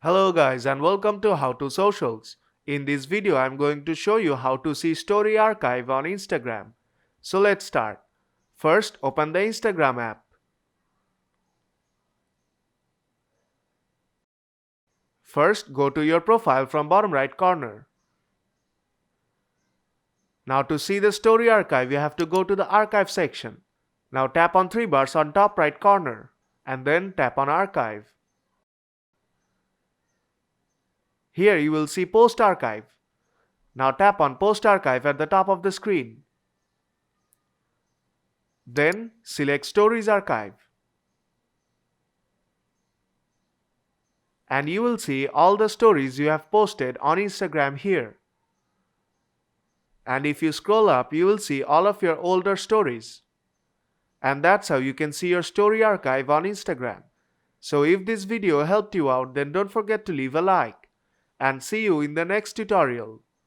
Hello guys and welcome to How to Socials. In this video I'm going to show you how to see story archive on Instagram. So let's start. First open the Instagram app. First go to your profile from bottom right corner. Now to see the story archive you have to go to the archive section. Now tap on three bars on top right corner and then tap on archive. Here you will see post archive. Now tap on post archive at the top of the screen. Then select stories archive. And you will see all the stories you have posted on Instagram here. And if you scroll up, you will see all of your older stories. And that's how you can see your story archive on Instagram. So if this video helped you out, then don't forget to leave a like. And see you in the next tutorial.